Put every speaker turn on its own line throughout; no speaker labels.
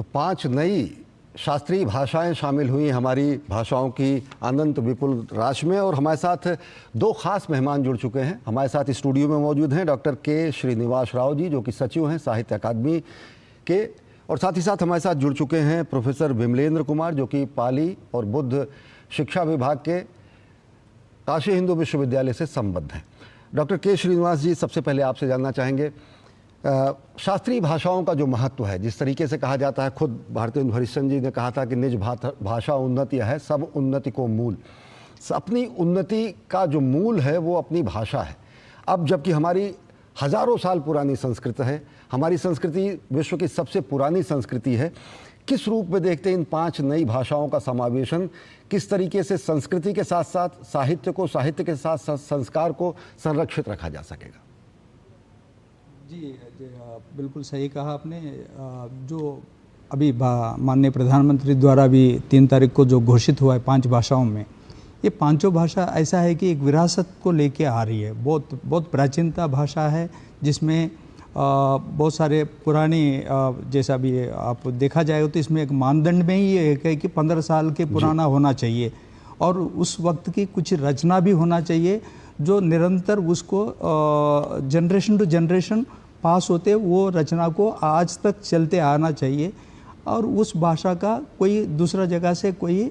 तो 5 नई शास्त्रीय भाषाएं शामिल हुई हमारी भाषाओं की अनंत विपुल राशि में। और हमारे साथ 2 खास मेहमान जुड़ चुके हैं। हमारे साथ स्टूडियो में मौजूद हैं डॉक्टर के श्रीनिवास राव जी, जो कि सचिव हैं साहित्य अकादमी के, और साथ ही साथ हमारे साथ जुड़ चुके हैं प्रोफेसर विमलेंद्र कुमार, जो कि पाली और बुद्ध शिक्षा विभाग के काशी हिंदू विश्वविद्यालय से संबद्ध हैं। डॉक्टर के श्रीनिवास जी, सबसे पहले आपसे जानना चाहेंगे, शास्त्रीय भाषाओं का जो महत्व है, जिस तरीके से कहा जाता है, खुद भारतेंदु हरिश्चंद्र जी ने कहा था कि निज भाषा उन्नति है, सब उन्नति को मूल। अपनी उन्नति का जो मूल है वो अपनी भाषा है। अब जबकि हमारी हजारों साल पुरानी संस्कृति है, हमारी संस्कृति विश्व की सबसे पुरानी संस्कृति है, किस रूप में देखते हैं इन 5 नई भाषाओं का समावेशन? किस तरीके से संस्कृति के साथ साथ साहित्य को, साहित्य के साथ साथ संस्कार को संरक्षित रखा जा सकेगा?
जी, बिल्कुल सही कहा आपने। जो अभी माननीय प्रधानमंत्री द्वारा भी 3 तारीख को जो घोषित हुआ है 5 भाषाओं में, ये 5 भाषा ऐसा है कि एक विरासत को लेके आ रही है। बहुत प्राचीनता भाषा है, जिसमें बहुत सारे पुरानी, जैसा भी आप देखा जाएगा तो इसमें एक मानदंड में ही एक है कि 15 साल के पुराना होना चाहिए, और उस वक्त की कुछ रचना भी होना चाहिए जो निरंतर उसको जनरेशन टू जनरेशन पास होते वो रचना को आज तक चलते आना चाहिए, और उस भाषा का कोई दूसरा जगह से कोई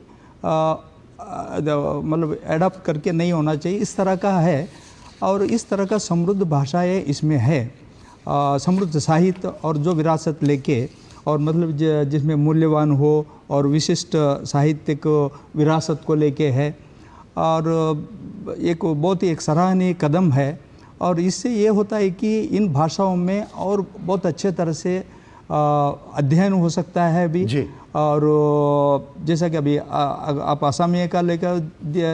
मतलब एडप्ट करके नहीं होना चाहिए, इस तरह का है। और इस तरह का समृद्ध भाषाएं इसमें है, समृद्ध साहित्य और जो विरासत लेके, और मतलब जिसमें मूल्यवान हो और विशिष्ट साहित्यिक विरासत को लेके है, और एक बहुत ही एक सराहनीय कदम है। और इससे ये होता है कि इन भाषाओं में और बहुत अच्छे तरह से अध्ययन हो सकता है अभी। और जैसा कि अभी आप असमिया का लेकर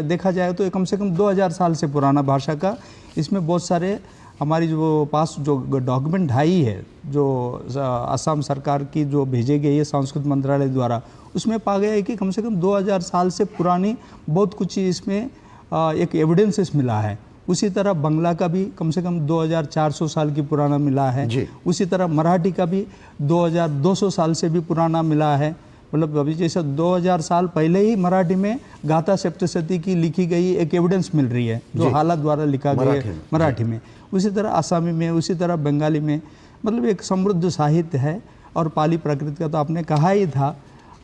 देखा जाए तो कम से कम 2000 साल से पुराना भाषा का, इसमें बहुत सारे हमारी जो पास जो डॉक्यूमेंट आई है, जो असम सरकार की जो भेजे गई है संस्कृत मंत्रालय द्वारा, उसमें पा गया है कि कम से कम 2000 साल से पुरानी बहुत कुछ इसमें एक एविडेंसेस मिला है। उसी तरह बंगला का भी कम से कम 2400 साल की पुराना मिला है। उसी तरह मराठी का भी 2200 साल से भी पुराना मिला है। मतलब अभी जैसे 2000 साल पहले ही मराठी में गाथा सप्तशती की लिखी गई एक एविडेंस मिल रही है, जो हाला द्वारा लिखा गया है मराठी में। उसी तरह आसामी में, उसी तरह बंगाली में, मतलब एक समृद्ध साहित्य है। और पाली प्राकृत का तो आपने कहा ही था।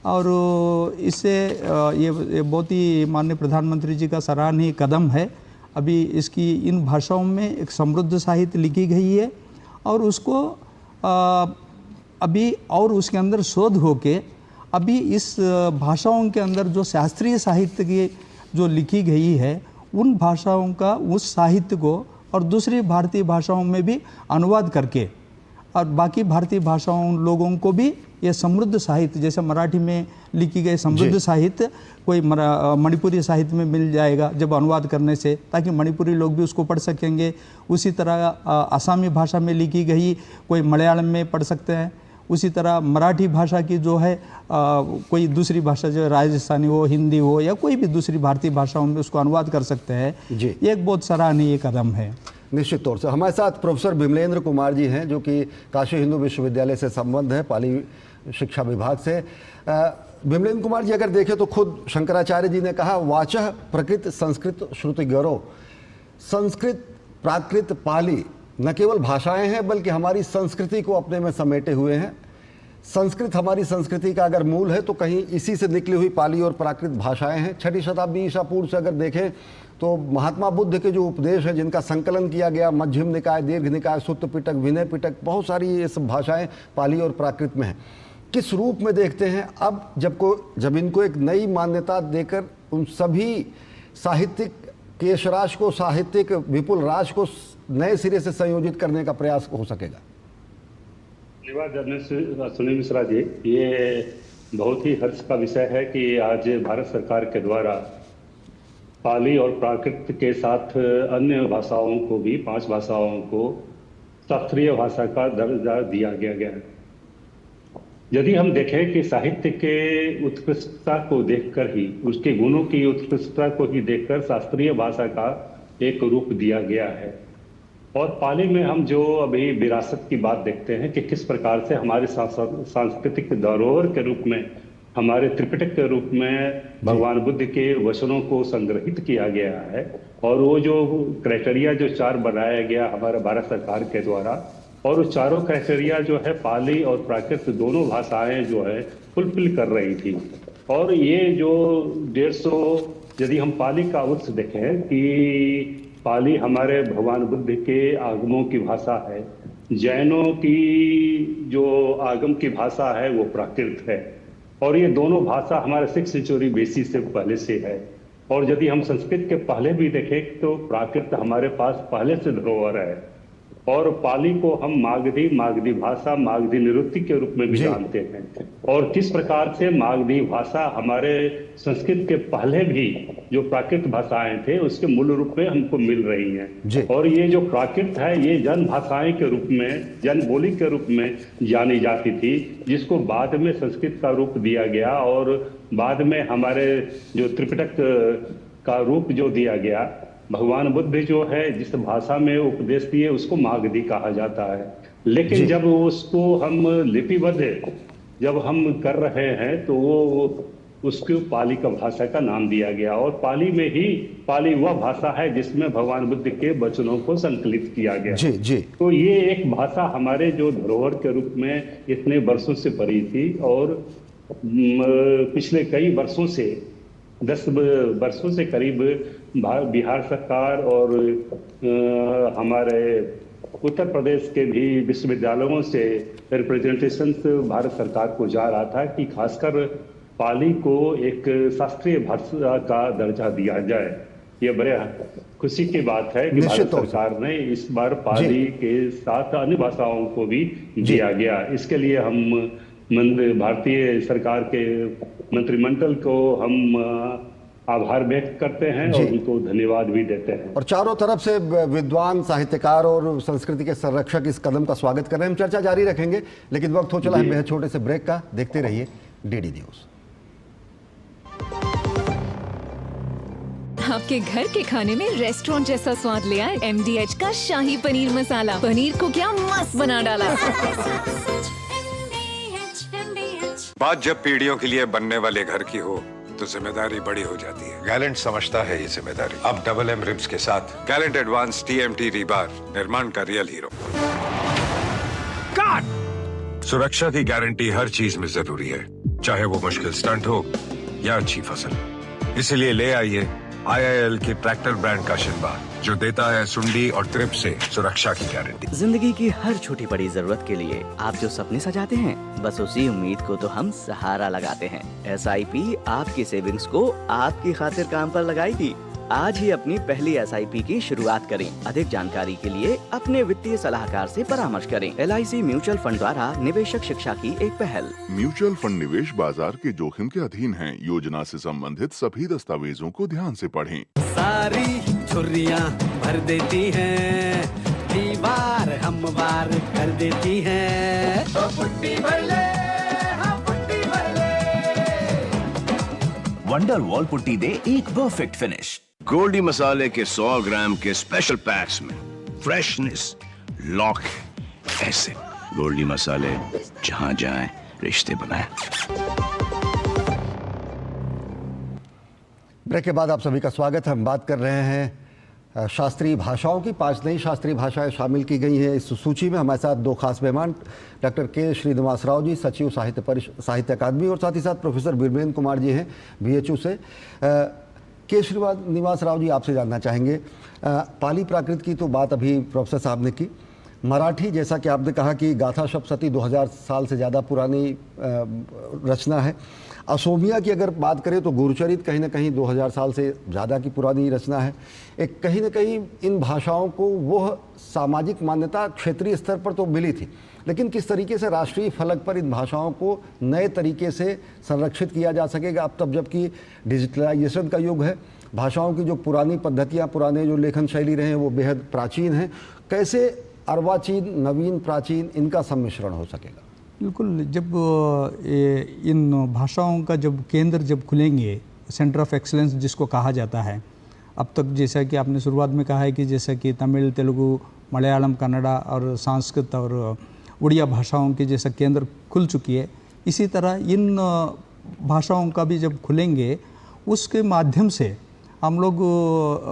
और इससे ये बहुत ही माननीय प्रधानमंत्री जी का सराहनीय कदम है। अभी इसकी इन भाषाओं में एक समृद्ध साहित्य लिखी गई है, और उसको अभी और उसके अंदर शोध होके अभी इस भाषाओं के अंदर जो शास्त्रीय साहित्य की जो लिखी गई है, उन भाषाओं का उस साहित्य को और दूसरी भारतीय भाषाओं में भी अनुवाद करके, और बाकी भारतीय भाषाओं लोगों को भी ये समृद्ध साहित्य, जैसे मराठी में लिखी गई समृद्ध साहित्य कोई मणिपुरी साहित्य में मिल जाएगा जब अनुवाद करने से, ताकि मणिपुरी लोग भी उसको पढ़ सकेंगे। उसी तरह आसामी भाषा में लिखी गई कोई मलयालम में पढ़ सकते हैं। उसी तरह मराठी भाषा की जो है कोई दूसरी भाषा, जो राजस्थानी हो, हिंदी हो, या कोई भी दूसरी भारतीय भाषाओं में उसको अनुवाद कर सकते हैं। ये एक बहुत सराहनीय कदम है।
निश्चित तौर से हमारे साथ प्रोफेसर विमलेंद्र कुमार जी हैं, जो कि काशी हिंदू विश्वविद्यालय से संबद्ध है, पाली शिक्षा विभाग से। विमलेंद्र कुमार जी, अगर देखें तो खुद शंकराचार्य जी ने कहा, वाचः प्रकृत संस्कृत श्रुति गौरव। संस्कृत, प्राकृत, पाली न केवल भाषाएं हैं बल्कि हमारी संस्कृति को अपने में समेटे हुए हैं। संस्कृत हमारी संस्कृति का अगर मूल है तो कहीं इसी से निकली हुई पाली और प्राकृत भाषाएं हैं। 6वीं शताब्दी ईसा पूर्व से अगर देखें तो महात्मा बुद्ध के जो उपदेश हैं, जिनका संकलन किया गया, मध्यम निकाय, दीर्घ निकाय, सुत्त पिटक, विनय पिटक, बहुत सारी ये सब भाषाएं पाली और प्राकृत में हैं। किस रूप में देखते हैं अब जब इनको एक नई मान्यता देकर उन सभी साहित्यिक केशराश को, साहित्यिक विपुल राश को नए सिरे से संयोजित करने का प्रयास हो सकेगा?
धन्यवाद जर्नलिस्ट सुनील मिश्रा जी। ये बहुत ही हर्ष का विषय है कि आज भारत सरकार के द्वारा पाली और प्राकृत के साथ अन्य भाषाओं को भी, 5 भाषाओं को शास्त्रीय भाषा का दर्जा दिया गया है। यदि हम देखें कि साहित्य के उत्कृष्टता को देखकर ही, उसके गुणों की उत्कृष्टता को ही देखकर शास्त्रीय भाषा का एक रूप दिया गया है। और पाली में हम जो अभी विरासत की बात देखते हैं कि किस प्रकार से हमारे सांस्कृतिक धरोहर के रूप में, हमारे त्रिपिटक के रूप में भगवान बुद्ध के वचनों को संग्रहित किया गया है, और वो जो क्राइटेरिया जो 4 बनाया गया हमारे भारत सरकार के द्वारा, और वो चारों क्राइटेरिया जो है पाली और प्राकृत दोनों भाषाएं जो है फुलफिल कर रही थी। और ये जो 150, यदि हम पाली का उत्स देखें कि पाली हमारे भगवान बुद्ध के आगमों की भाषा है, जैनों की जो आगम की भाषा है वो प्राकृत है, और ये दोनों भाषा हमारे 6 सेंचुरी BC से पहले से है। और यदि हम संस्कृत के पहले भी देखें तो प्राकृत हमारे पास पहले से धरोहर है, और पाली को हम मागधी भाषा, मागधी नृत्य के रूप में भी जानते हैं। और किस प्रकार से मागधी भाषा हमारे संस्कृत के पहले भी जो प्राकृत भाषाएं थे उसके मूल रूप में हमको मिल रही हैं। और ये जो प्राकृत है ये जन भाषाएं के रूप में, जन बोली के रूप में जानी जाती थी, जिसको बाद में संस्कृत का रूप दिया गया, और बाद में हमारे जो त्रिपिटक का रूप जो दिया गया। भगवान बुद्ध जो है जिस भाषा में उपदेश दिए उसको मागधी कहा जाता है, लेकिन जब उसको हम लिपिबद्ध जब हम कर रहे हैं तो वो उसको पाली का भाषा का नाम दिया गया। और पाली में ही, पाली वह भाषा है जिसमें भगवान बुद्ध के वचनों को संकलित किया गया। तो ये एक भाषा हमारे जो धरोहर के रूप में इतने वर्षों से पड़ी थी, और पिछले कई वर्षों से 10 वर्षों से करीब बिहार सरकार और हमारे उत्तर प्रदेश के भी विश्वविद्यालयों से रिप्रेजेंटेशन भारत सरकार को जा रहा था कि खासकर पाली को एक शास्त्रीय भाषा का दर्जा दिया जाए। ये बड़े खुशी की बात है कि भारत सरकार ने इस बार पाली के साथ अन्य भाषाओं को भी दिया गया। इसके लिए हम भारतीय सरकार के मंत्रिमंडल को हम आभार व्यक्त करते हैं और उनको धन्यवाद भी देते हैं।
और चारों तरफ से विद्वान, साहित्यकार और संस्कृति के संरक्षक इस कदम का स्वागत कर रहे हैं। हम चर्चा जारी रखेंगे, लेकिन वक्त हो चला है बेहद छोटे से ब्रेक का। देखते रहिए DD न्यूज।
आपके घर के खाने में रेस्टोरेंट जैसा स्वाद ले आए MDH का शाही पनीर मसाला। पनीर को क्या मस्त बना डाला।
बात जब पीढ़ियों के लिए बनने वाले घर की हो तो जिम्मेदारी बड़ी हो जाती है। गैलेंट समझता है ये जिम्मेदारी। अब MM रिब्स के साथ गैलेंट एडवांस TMT रीबार, निर्माण का रियल हीरो। काट! सुरक्षा की गारंटी हर चीज में जरूरी है, चाहे वो मुश्किल स्टंट हो या अच्छी फसल। इसलिए ले आइए IIL के ट्रैक्टर ब्रांड का शिनबार, जो देता है सुंडी और ट्रिप से सुरक्षा की गारंटी।
जिंदगी की हर छोटी बड़ी जरूरत के लिए आप जो सपने सजाते हैं, बस उसी उम्मीद को तो हम सहारा लगाते हैं। SIP आपकी सेविंग्स को आपकी खातिर काम पर लगाएगी। आज ही अपनी पहली SIP की शुरुआत करें। अधिक जानकारी के लिए अपने वित्तीय सलाहकार से परामर्श करें। LIC म्यूचुअल फंड द्वारा निवेशक शिक्षा की एक पहल।
म्यूचुअल फंड निवेश बाजार के जोखिम के अधीन है। योजना से संबंधित सभी दस्तावेजों को ध्यान से पढ़ें।
सारी छुर्रियाँ भर देती हैं, दीवार हमवार कर देती हैं। तो पुट्टी भर ले, हाँ पुट्टी भर ले।
वंडर वॉल पुट्टी दे एक परफेक्ट फिनिश। गोल्डी मसाले के 100 ग्राम के स्पेशल पैक्स में फ्रेशनेस लॉक है। ऐसे गोल्डी मसाले जहां जाएं रिश्ते बनाएं।
ब्रेक के बाद आप सभी का स्वागत है। हम बात कर रहे हैं शास्त्रीय भाषाओं की। 5 नई शास्त्रीय भाषाएं शामिल की गई हैं इस सूची में। हमारे साथ 2 खास मेहमान, डॉक्टर के श्रीनिवास राव जी, सचिव साहित्य अकादमी, और साथ ही साथ प्रोफेसर बीरेंद्र कुमार जी हैं BHU से। के श्रीनिवास राव जी, आपसे जानना चाहेंगे, पाली प्राकृत की तो बात अभी प्रोफेसर साहब ने की। मराठी, जैसा कि आपने कहा कि गाथा सप्तशती 2000 साल से ज़्यादा पुरानी रचना है। असोमिया की अगर बात करें तो गुरुचरित कहीं ना कहीं 2000 साल से ज़्यादा की पुरानी रचना है। एक कहीं ना कहीं इन भाषाओं को वह सामाजिक मान्यता क्षेत्रीय स्तर पर तो मिली थी, लेकिन किस तरीके से राष्ट्रीय फलक पर इन भाषाओं को नए तरीके से संरक्षित किया जा सकेगा अब तब जबकि डिजिटलाइजेशन का युग है। भाषाओं की जो पुरानी पद्धतियाँ, पुराने जो लेखन शैली रहे हैं वो बेहद प्राचीन हैं। कैसे अर्वाचीन, नवीन, प्राचीन, इनका सम्मिश्रण हो सकेगा?
बिल्कुल, जब इन भाषाओं का जब केंद्र जब खुलेंगे, सेंटर ऑफ एक्सीलेंस जिसको कहा जाता है, अब तक जैसा कि आपने शुरुआत में कहा है कि जैसा कि तमिल, तेलुगु, मलयालम, कन्नड़ा और संस्कृत और उड़िया भाषाओं की जैसा केंद्र खुल चुकी है, इसी तरह इन भाषाओं का भी जब खुलेंगे उसके माध्यम से हम लोग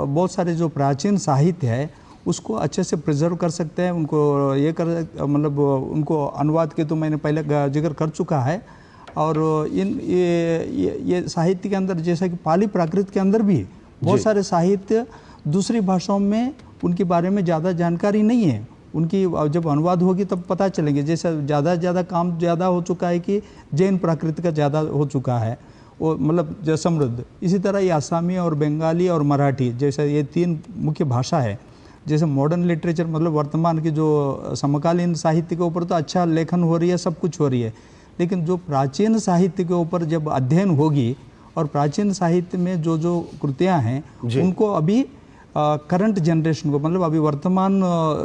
बहुत सारे जो प्राचीन साहित्य है उसको अच्छे से प्रिजर्व कर सकते हैं, उनको ये कर मतलब उनको अनुवाद के तो मैंने पहले जिक्र कर चुका है। और ये साहित्य के अंदर जैसा कि पाली प्राकृत के अंदर भी बहुत सारे साहित्य दूसरी भाषाओं में उनके बारे में ज़्यादा जानकारी नहीं है, उनकी जब अनुवाद होगी तब पता चलेंगे। जैसे ज़्यादा काम ज़्यादा हो चुका है कि जैन प्राकृत का ज़्यादा हो चुका है वो मतलब समृद्ध। इसी तरह ये आसामी और बंगाली और मराठी जैसे ये 3 मुख्य भाषा है। जैसे मॉडर्न लिटरेचर मतलब वर्तमान की जो समकालीन साहित्य के ऊपर तो अच्छा लेखन हो रही है, सब कुछ हो रही है, लेकिन जो प्राचीन साहित्य के ऊपर जब अध्ययन होगी और प्राचीन साहित्य में जो कृतियाँ हैं उनको अभी करंट जनरेशन को मतलब अभी वर्तमान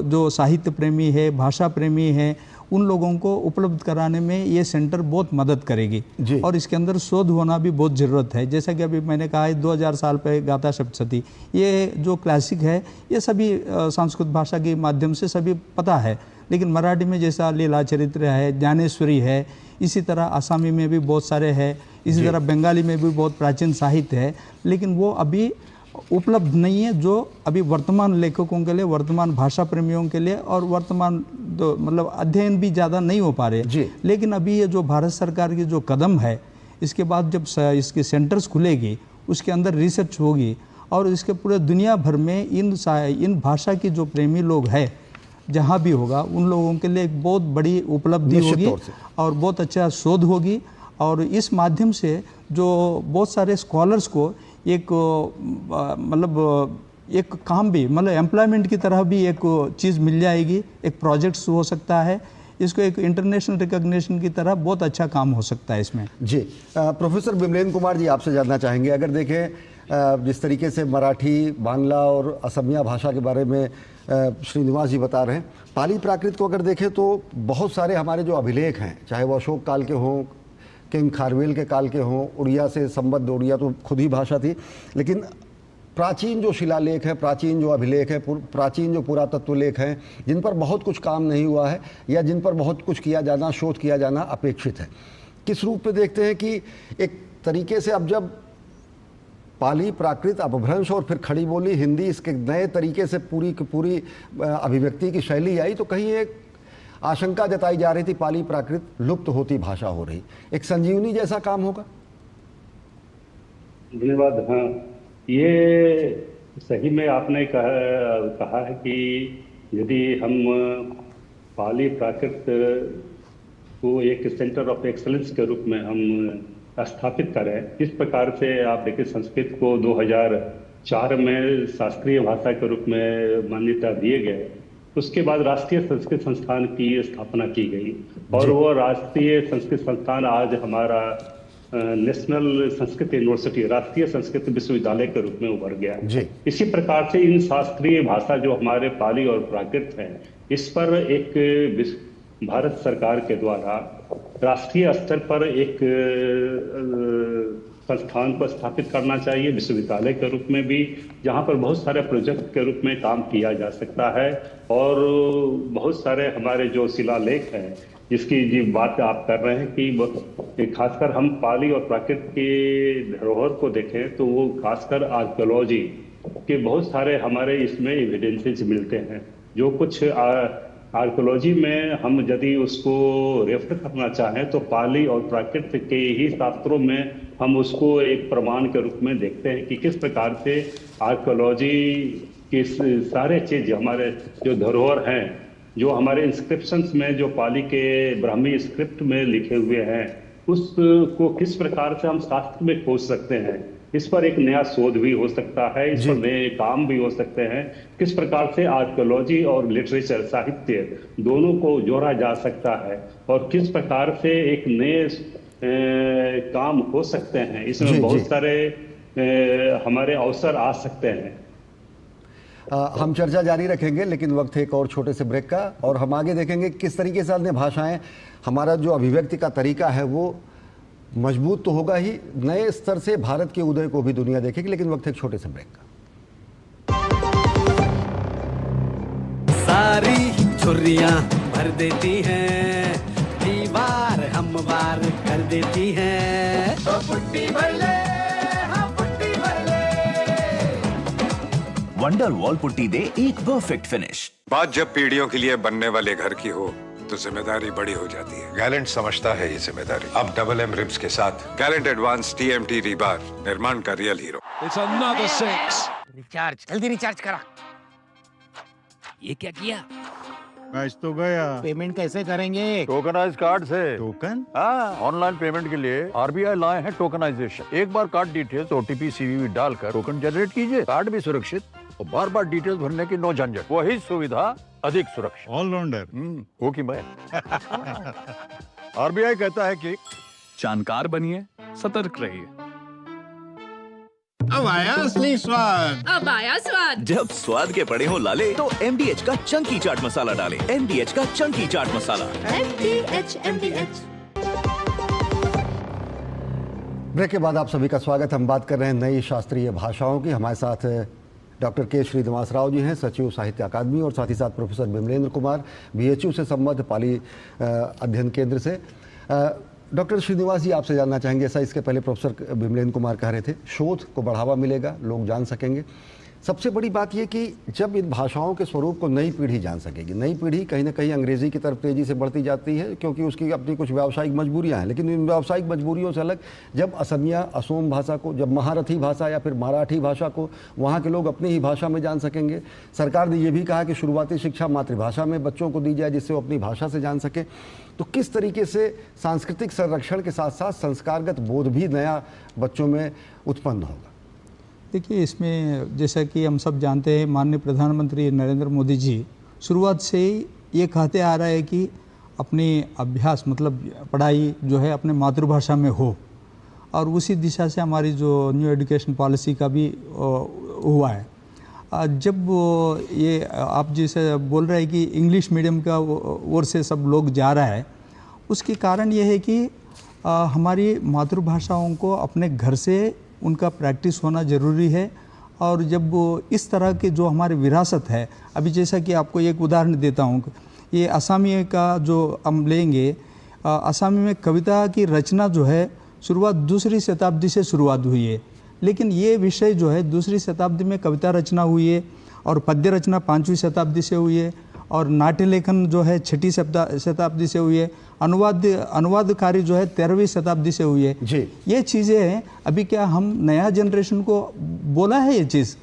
जो साहित्य प्रेमी है, भाषा प्रेमी है, उन लोगों को उपलब्ध कराने में ये सेंटर बहुत मदद करेगी। और इसके अंदर शोध होना भी बहुत ज़रूरत है। जैसा कि अभी मैंने कहा है 2000 साल पहले गाथा सप्तशती, ये जो क्लासिक है ये सभी संस्कृत भाषा के माध्यम से सभी पता है, लेकिन मराठी में जैसा लीला चरित्र है, ज्ञानेश्वरी है, इसी तरह आसामी में भी बहुत सारे हैं, इसी तरह बंगाली में भी बहुत प्राचीन साहित्य है, लेकिन वो अभी उपलब्ध नहीं है जो अभी वर्तमान लेखकों के लिए, वर्तमान भाषा प्रेमियों के लिए और वर्तमान तो मतलब अध्ययन भी ज़्यादा नहीं हो पा रहे। लेकिन अभी ये जो भारत सरकार की जो कदम है, इसके बाद जब इसके सेंटर्स खुलेगी उसके अंदर रिसर्च होगी और इसके पूरे दुनिया भर में इन भाषा की जो प्रेमी लोग हैं जहाँ भी होगा उन लोगों के लिए एक बहुत बड़ी उपलब्धि होगी और बहुत अच्छा शोध होगी। और इस माध्यम से जो बहुत सारे स्कॉलर्स को एक मतलब एक काम भी मतलब एम्प्लॉयमेंट की तरह भी एक चीज़ मिल जाएगी, एक प्रोजेक्ट्स हो सकता है, इसको एक इंटरनेशनल रिकॉग्निशन की तरह बहुत अच्छा काम हो सकता है इसमें।
जी प्रोफेसर बिमलेन कुमार जी, आपसे जानना चाहेंगे, अगर देखें जिस तरीके से मराठी, बांग्ला और असमिया भाषा के बारे में श्रीनिवास जी बता रहे हैं, पाली प्राकृत को अगर देखें तो बहुत सारे हमारे जो अभिलेख हैं, चाहे वो अशोक काल के हों, किंग खारवेल के काल के हों, उड़िया से संबद्ध, उड़िया तो खुद ही भाषा थी, लेकिन प्राचीन जो शिलालेख है, प्राचीन जो अभिलेख है, प्राचीन जो पुरातत्व लेख हैं, जिन पर बहुत कुछ काम नहीं हुआ है या जिन पर बहुत कुछ किया जाना, शोध किया जाना अपेक्षित है, किस रूप में देखते हैं कि एक तरीके से अब जब पाली प्राकृत अपभ्रंश और फिर खड़ी बोली हिंदी इसके नए तरीके से पूरी की पूरी अभिव्यक्ति की शैली आई, तो कहीं एक आशंका जताई जा रही थी पाली प्राकृत लुप्त होती भाषा हो रही, एक संजीवनी जैसा काम होगा।
धन्यवाद। हाँ, ये सही में आपने कहा है कि यदि हम पाली प्राकृत को एक सेंटर ऑफ एक्सलेंस के रूप में हम स्थापित करें, इस प्रकार से आप देखिए संस्कृत को 2004 में शास्त्रीय भाषा के रूप में मान्यता दिए गए, उसके बाद राष्ट्रीय संस्कृत संस्थान की स्थापना की गई और वो राष्ट्रीय संस्कृत संस्थान आज हमारा नेशनल संस्कृत यूनिवर्सिटी, राष्ट्रीय संस्कृत विश्वविद्यालय के रूप में उभर गया। इसी प्रकार से इन शास्त्रीय भाषा जो हमारे पाली और प्राकृत है, इस पर एक भारत सरकार के द्वारा राष्ट्रीय स्तर पर एक संस्थान को स्थापित करना चाहिए, विश्वविद्यालय के रूप में भी, जहां पर बहुत सारे प्रोजेक्ट के रूप में काम किया जा सकता है और बहुत सारे हमारे जो शिलालेख हैं जिसकी जी बात आप कर रहे हैं कि खासकर हम पाली और प्राकृत की धरोहर को देखें तो वो खासकर आर्कियोलॉजी के बहुत सारे हमारे इसमें एविडेंसेस मिलते हैं। जो कुछ आर्कियोलॉजी में हम यदि उसको रेफर करना चाहें तो पाली और प्राकृत के ही शास्त्रों में हम उसको एक प्रमाण के रूप में देखते हैं कि किस प्रकार से आर्कियोलॉजी के सारे चीज हमारे जो धरोहर हैं, जो हमारे इंस्क्रिप्शंस में जो पाली के ब्राह्मी स्क्रिप्ट में लिखे हुए हैं, उसको किस प्रकार से हम शास्त्र में खोज सकते हैं। इस पर एक नया शोध भी हो सकता है, इस पर नए काम भी हो सकते हैं, किस प्रकार से आर्कियोलॉजी और लिटरेचर, साहित्य दोनों को जोड़ा जा सकता है और किस प्रकार से एक नए काम हो सकते हैं। इसमें बहुत सारे हमारे अवसर आ सकते हैं।
हम चर्चा जारी रखेंगे, लेकिन वक्त है एक और छोटे से ब्रेक का, और हम आगे देखेंगे किस तरीके से अन्य भाषाएं, हमारा जो अभिव्यक्ति का तरीका है वो मजबूत तो होगा ही, नए स्तर से भारत के उदय को भी दुनिया देखेगी, लेकिन वक्त है एक छोटे से ब्रेक का।
सारी छुर्रियां भर देती हैं, दीवार हमवार कर देती हैं। तो पुट्टी भर ले, हाँ पुट्टी भर ले।
वंडर वॉल पुट्टी दे एक परफेक्ट फिनिश।
बात जब पीढ़ियों के लिए बनने वाले घर की हो तो जिम्मेदारी बड़ी हो जाती है। गैलेंट समझता है ये जिम्मेदारी। अब डबल एम रिब्स के साथ गैलेंट एडवांस TMT रीबार, निर्माण का real hero.
It's another 6.
Recharge, जल्दी रिचार्ज करा। ये क्या किया?
मैच तो गया।
पेमेंट कैसे करेंगे?
टोकनाइज कार्ड से। टोकन? हाँ, ऑनलाइन पेमेंट के लिए RBI लाए हैं टोकनाइजेशन। एक बार कार्ड डिटेल्स, OTP, CVV डालकर टोकन जनरेट कीजिए। कार्ड भी सुरक्षित और बार बार डिटेल्स भरने की नो झंझट। वही सुविधा अधिक सुरक्षित। ऑलराउंडर हो कि मैं RBI कहता है कि
जानकार बनिए, सतर्क रहिए।
अब आया असली स्वाद।
अब आया स्वाद।
जब स्वाद के पड़े हो लाले तो MDH का चंकी चाट मसाला डालें। MDH का चंकी चाट मसाला।
MDH।
ब्रेक के बाद आप सभी का स्वागत। हम बात कर रहे हैं नई शास्त्रीय भाषाओं की। हमारे साथ डॉक्टर के श्रीनिवास राव जी हैं, सचिव साहित्य अकादमी, और साथ ही साथ प्रोफेसर बिमलेंद्र कुमार, BHU से संबद्ध पाली अध्ययन केंद्र से। डॉक्टर श्रीनिवास जी, आपसे जानना चाहेंगे, ऐसा इसके पहले प्रोफेसर बिमलेंद्र कुमार कह रहे थे, शोध को बढ़ावा मिलेगा, लोग जान सकेंगे। सबसे बड़ी बात यह कि जब इन भाषाओं के स्वरूप को नई पीढ़ी जान सकेगी, नई पीढ़ी कहीं ना कहीं अंग्रेज़ी की तरफ तेज़ी से बढ़ती जाती है क्योंकि उसकी अपनी कुछ व्यावसायिक मजबूरियां हैं, लेकिन इन व्यावसायिक मजबूरियों से अलग जब असमिया, असोम भाषा को, जब महारथी भाषा या फिर मराठी भाषा को वहाँ के लोग अपनी ही भाषा में जान सकेंगे। सरकार ने यह भी कहा कि शुरुआती शिक्षा मातृभाषा में बच्चों को दी जाए जिससे वो अपनी भाषा से जान सके। तो किस तरीके से सांस्कृतिक संरक्षण के साथ साथ संस्कारगत बोध भी नया बच्चों में उत्पन्न होगा?
देखिए, इसमें जैसा कि हम सब जानते हैं, माननीय प्रधानमंत्री नरेंद्र मोदी जी शुरुआत से ही ये कहते आ रहा है कि अपनी अभ्यास मतलब पढ़ाई जो है अपने मातृभाषा में हो, और उसी दिशा से हमारी जो न्यू एजुकेशन पॉलिसी का भी हुआ है। जब ये आप जैसे बोल रहे हैं कि इंग्लिश मीडियम का ओर से सब लोग जा रहा है, उसके कारण ये है कि हमारी मातृभाषाओं को अपने घर से उनका प्रैक्टिस होना ज़रूरी है। और जब वो इस तरह के जो हमारी विरासत है, अभी जैसा कि आपको एक उदाहरण देता हूँ, ये असमी का जो हम लेंगे, असमी में कविता की रचना जो है शुरुआत 2री शताब्दी से शुरुआत हुई है, लेकिन ये विषय जो है 2री शताब्दी में कविता रचना हुई है, और पद्य रचना 5वीं शताब्दी से हुई है, और नाट्य लेखन जो है 6ठी शताब्दी से हुई है, अनुवाद कार्य जो है 13वीं शताब्दी से हुई है जी। ये चीज़ें हैं। अभी क्या हम नया जनरेशन को बोला है, ये चीज़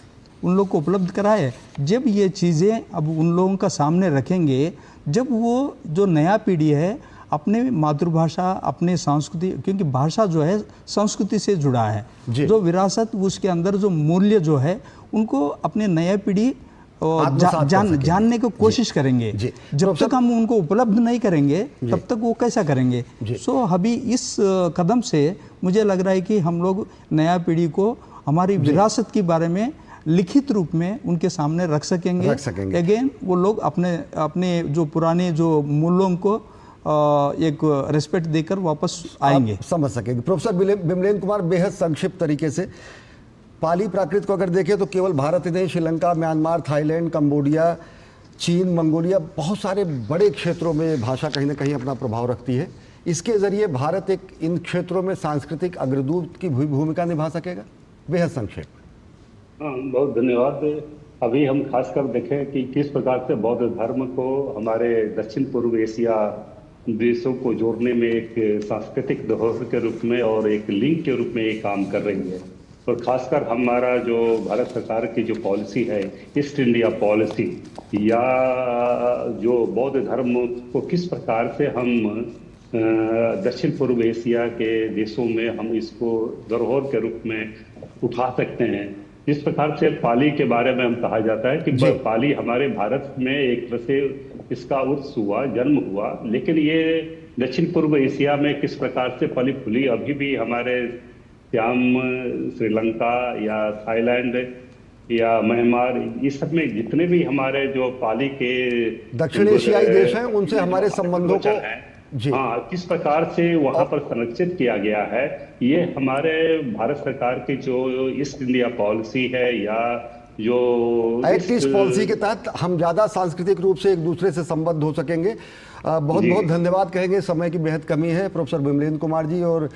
उन लोग को उपलब्ध कराए। जब ये चीज़ें अब उन लोगों का सामने रखेंगे, जब वो जो नया पीढ़ी है अपने मातृभाषा, अपने संस्कृति, क्योंकि भाषा जो है संस्कृति से जुड़ा है, जो विरासत, उसके अंदर जो मूल्य जो है उनको अपने नया पीढ़ी जानने की कोशिश करेंगे। जब तक हम उनको उपलब्ध नहीं करेंगे तब तक वो कैसा करेंगे? सो अभी इस कदम से मुझे लग रहा है कि हम लोग नया पीढ़ी को हमारी विरासत के बारे में लिखित रूप में उनके सामने रख सकेंगे। अगेन वो लोग अपने जो पुराने जो मूल्यों को एक रिस्पेक्ट देकर वापस आएंगे,
समझ सकेंगे। प्रोफेसर बिमलेंद्र कुमार, बेहद संक्षिप्त तरीके से पाली प्राकृत को अगर देखें तो केवल भारत ही नहीं, श्रीलंका, म्यांमार, थाईलैंड, कंबोडिया, चीन, मंगोलिया, बहुत सारे बड़े क्षेत्रों में भाषा कहीं ना कहीं अपना प्रभाव रखती है। इसके ज़रिए भारत एक इन क्षेत्रों में सांस्कृतिक अग्रदूत की भूमिका निभा सकेगा। बेहद संक्षेप।
हाँ, बहुत धन्यवाद। अभी हम खासकर देखें कि किस प्रकार से बौद्ध धर्म को हमारे दक्षिण पूर्व एशिया देशों को जोड़ने में एक सांस्कृतिक धरोहर के रूप में और एक लिंक के रूप में ये काम कर रही है। और खासकर हमारा जो भारत सरकार की जो पॉलिसी है, ईस्ट इंडिया पॉलिसी, या जो बौद्ध धर्म को किस प्रकार से हम दक्षिण पूर्व एशिया के देशों में हम इसको धरोहर के रूप में उठा सकते हैं। जिस प्रकार से पाली के बारे में हम कहा जाता है कि पाली हमारे भारत में एक तरह से इसका उत्स हुआ, जन्म हुआ, लेकिन ये दक्षिण पूर्व एशिया में किस प्रकार से पली फूली अभी भी हमारे श्याम, श्रीलंका या थाईलैंड या म्यांमार, इस सब में जितने भी हमारे जो पाली के
दक्षिण एशियाई देश हैं उनसे हमारे संबंधों को
हाँ किस प्रकार से वहां पर संरक्षित किया गया है। ये हमारे भारत सरकार की जो ईस्ट इंडिया पॉलिसी है या जो
एक्ट ईस्ट पॉलिसी के तहत हम ज़्यादा सांस्कृतिक रूप से एक दूसरे से संबद्ध हो सकेंगे। बहुत बहुत धन्यवाद कहेंगे, समय की बेहद कमी है प्रोफेसर बिमलेंद्र कुमार जी। और